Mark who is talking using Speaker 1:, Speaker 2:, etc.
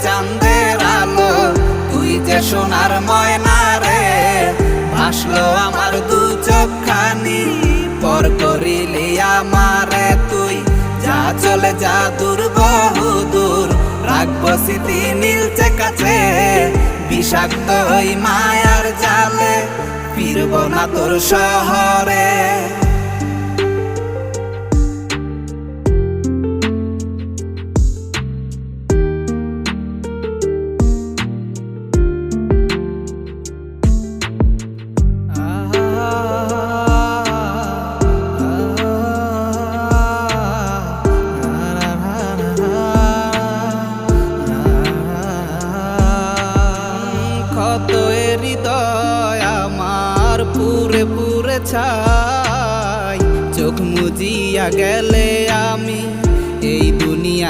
Speaker 1: চাঁদের আলো, তুই যে সোনার ময়না রে। ভাসলো আমার দু চোখখানি, পর করিলি আমারে তুই। যা চলে যা দূর বহু দূর, রাখবো স্মৃতি নীলচে কাছে। বিষাক্ত ওই মায়ার জালে ফিরব না তোর শহরে। কত হৃদয় আমার পুরে পুরে ছাই, চোখ মুজিয়া গেলে আমি এই দুনিয়ায়